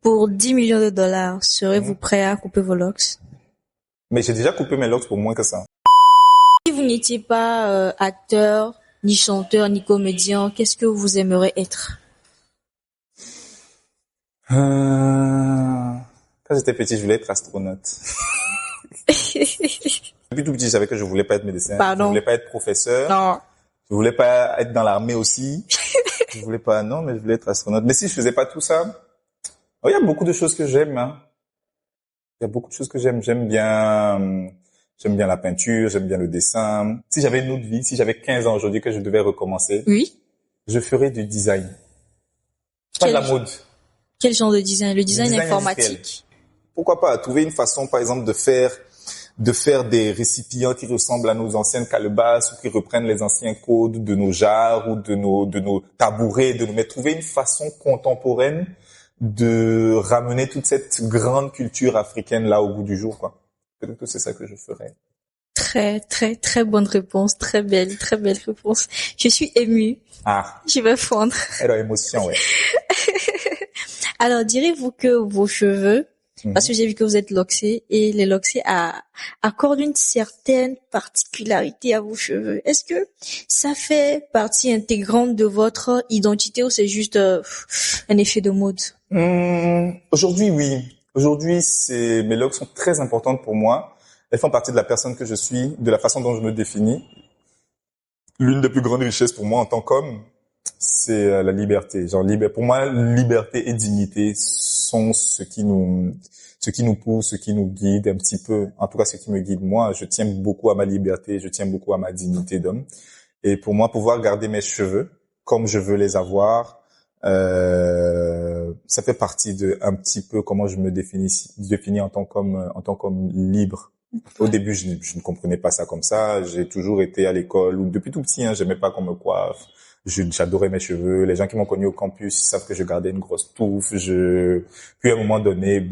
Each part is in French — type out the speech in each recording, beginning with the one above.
Pour 10 millions de dollars, serez-vous prêt à couper vos locks? Mais j'ai déjà coupé mes locks pour moins que ça. Si vous n'étiez pas acteur, ni chanteur, ni comédien, qu'est-ce que vous aimeriez être? Quand j'étais petit, je voulais être astronaute. Depuis tout petit, je savais que je voulais pas être médecin. Pardon. Je voulais pas être professeur. Non. Je voulais pas être dans l'armée aussi. Je voulais pas, non, mais je voulais être astronaute. Mais si je faisais pas tout ça, oh, il y a beaucoup de choses que j'aime, hein. Il y a beaucoup de choses que j'aime. J'aime bien la peinture, j'aime bien le dessin. Si j'avais une autre vie, si j'avais 15 ans aujourd'hui que je devais recommencer, Oui. je ferais du design. Pas de la mode. Quel genre de design? Le design design informatique. industriel. Pourquoi pas trouver une façon, par exemple, de faire des récipients qui ressemblent à nos anciennes calebasses ou qui reprennent les anciens codes de nos jarres ou de nos tabourets, mais trouver une façon contemporaine de ramener toute cette grande culture africaine là au goût du jour, quoi. Peut-être que c'est ça que je ferais. Très, très, très bonne réponse. Très belle réponse. Je suis émue. Ah. Je vais fondre. Elle a émotion, ouais. Alors, direz-vous que vos cheveux, parce que j'ai vu que vous êtes loxé, et les loxés accordent une certaine particularité à vos cheveux. Est-ce que ça fait partie intégrante de votre identité ou c'est juste un effet de mode? Aujourd'hui, oui. Aujourd'hui, mes locks sont très importantes pour moi. Elles font partie de la personne que je suis, de la façon dont je me définis. L'une des plus grandes richesses pour moi en tant qu'homme, c'est la liberté. Pour moi, liberté et dignité sont ce qui nous pousse, ce qui nous guide un petit peu. En tout cas, ce qui me guide moi. Je tiens beaucoup à ma liberté, je tiens beaucoup à ma dignité d'homme. Et pour moi, pouvoir garder mes cheveux comme je veux les avoir, ça fait partie de un petit peu comment je me définis en tant qu'homme libre. Au début, je ne comprenais pas ça comme ça. J'ai toujours été à l'école, ou depuis tout petit, j'aimais pas qu'on me coiffe. J'adorais mes cheveux. Les gens qui m'ont connu au campus, ils savent que je gardais une grosse touffe. Puis à un moment donné,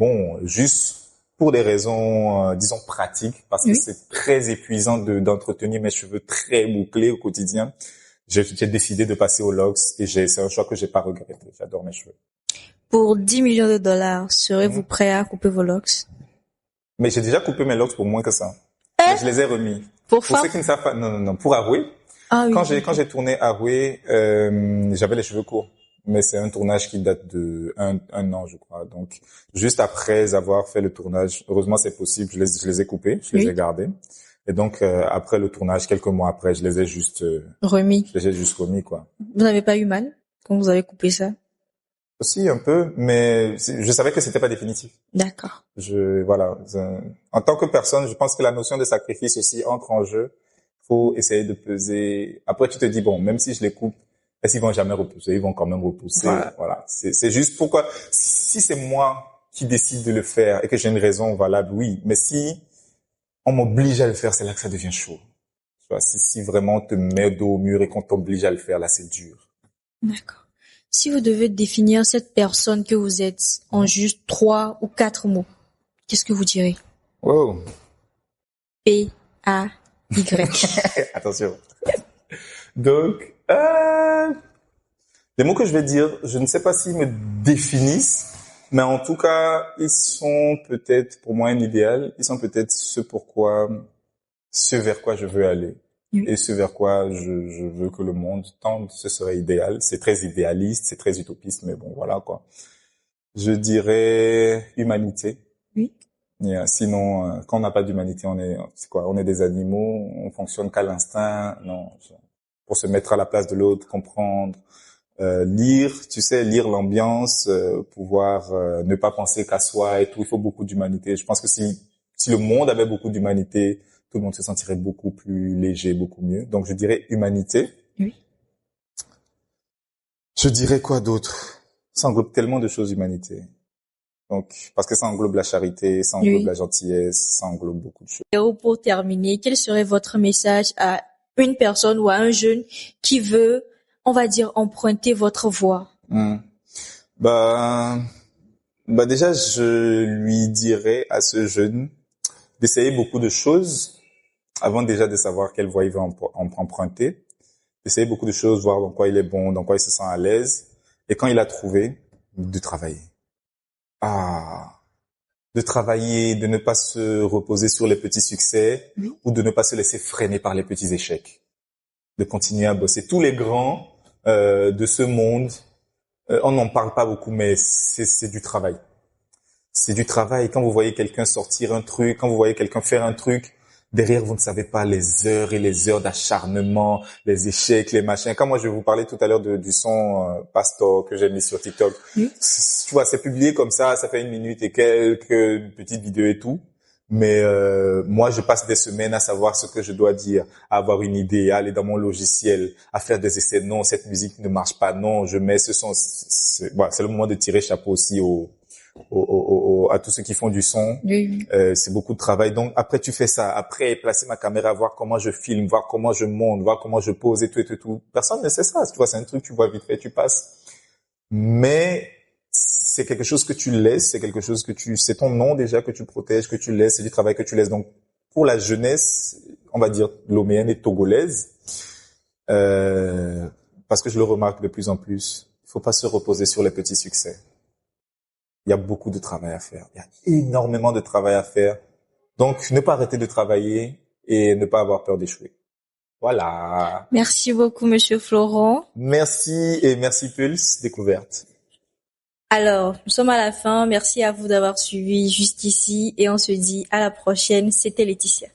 juste pour des raisons, disons, pratiques, parce que c'est très épuisant d'entretenir mes cheveux très bouclés au quotidien, j'ai décidé de passer aux locks et c'est un choix que j'ai pas regretté. J'adore mes cheveux. Pour 10 millions de dollars, serez-vous prêt à couper vos locks? Mais j'ai déjà coupé mes locks pour moins que ça. Mais je les ai remis. Pour ceux qui ne savent pas, non, pour Haroué. Ah, oui. Quand j'ai tourné Haroué, j'avais les cheveux courts. Mais c'est un tournage qui date de un an, je crois. Donc, juste après avoir fait le tournage, heureusement c'est possible, je les ai coupés, je les ai gardés. Et donc, après le tournage, quelques mois après, je les ai juste remis. Je les ai juste remis, quoi. Vous n'avez pas eu mal quand vous avez coupé ça? Aussi un peu, mais je savais que c'était pas définitif. D'accord. Voilà. En tant que personne, je pense que la notion de sacrifice aussi entre en jeu. Faut essayer de peser. Après, tu te dis bon, même si je les coupe, est-ce qu'ils vont jamais repousser? Ils vont quand même repousser. Voilà. C'est juste pourquoi. Si c'est moi qui décide de le faire et que j'ai une raison valable, oui. Mais si on m'oblige à le faire, c'est là que ça devient chaud. Tu vois, si vraiment on te met dos au mur et qu'on t'oblige à le faire, là, c'est dur. D'accord. Si vous devez définir cette personne que vous êtes en juste 3 ou 4 mots, qu'est-ce que vous direz? Wow. P-A-Y. Attention. Donc, les mots que je vais dire, je ne sais pas s'ils me définissent, mais en tout cas, ils sont peut-être pour moi un idéal. Ils sont peut-être ce vers quoi je veux aller. Et ce vers quoi je veux que le monde tende, ce serait idéal. C'est très idéaliste, c'est très utopiste, mais bon, voilà, quoi. Je dirais humanité. Oui. Sinon, quand on n'a pas d'humanité, c'est quoi? On est des animaux, on fonctionne qu'à l'instinct. Non, pour se mettre à la place de l'autre, comprendre, lire l'ambiance, pouvoir ne pas penser qu'à soi et tout. Il faut beaucoup d'humanité. Je pense que si le monde avait beaucoup d'humanité, tout le monde se sentirait beaucoup plus léger, beaucoup mieux. Donc, je dirais humanité. Oui. Je dirais quoi d'autre? Ça englobe tellement de choses, humanité. Donc, parce que ça englobe la charité, ça englobe la gentillesse, ça englobe beaucoup de choses. Et pour terminer, quel serait votre message à une personne ou à un jeune qui veut, on va dire, emprunter votre voie? Déjà, je lui dirais à ce jeune d'essayer beaucoup de choses avant déjà de savoir quelle voie il va emprunter. D'essayer beaucoup de choses, voir dans quoi il est bon, dans quoi il se sent à l'aise. Et quand il a trouvé, de travailler. de travailler, de ne pas se reposer sur les petits succès ou de ne pas se laisser freiner par les petits échecs. De continuer à bosser. Tous les grands de ce monde, on n'en parle pas beaucoup, mais c'est du travail. C'est du travail. Quand vous voyez quelqu'un sortir un truc, quand vous voyez quelqu'un faire un truc, derrière, vous ne savez pas les heures et les heures d'acharnement, les échecs, les machins. Quand moi, je vous parlais tout à l'heure du son Pastor que j'ai mis sur TikTok. Tu vois, c'est publié comme ça fait 1 minute et quelques petites vidéos et tout. Mais moi, je passe des semaines à savoir ce que je dois dire, à avoir une idée, à aller dans mon logiciel, à faire des essais. Non, cette musique ne marche pas. Non, je mets ce son. C'est le moment de tirer chapeau aussi à tous ceux qui font du son. Oui. C'est beaucoup de travail. Donc après tu fais ça, après placer ma caméra, voir comment je filme, voir comment je monte, voir comment je pose et tout. Personne ne sait ça. Tu vois, c'est un truc tu vois vite fait, tu passes. Mais c'est quelque chose que tu laisses, c'est quelque chose c'est ton nom déjà que tu protèges, que tu laisses, c'est du travail que tu laisses. Donc pour la jeunesse, on va dire loméenne et togolaise, parce que je le remarque de plus en plus, il faut pas se reposer sur les petits succès. Il y a beaucoup de travail à faire. Il y a énormément de travail à faire. Donc, ne pas arrêter de travailler et ne pas avoir peur d'échouer. Voilà. Merci beaucoup, Monsieur Florent. Merci et merci Pulse Découverte. Alors, nous sommes à la fin. Merci à vous d'avoir suivi jusqu'ici et on se dit à la prochaine. C'était Laetitia.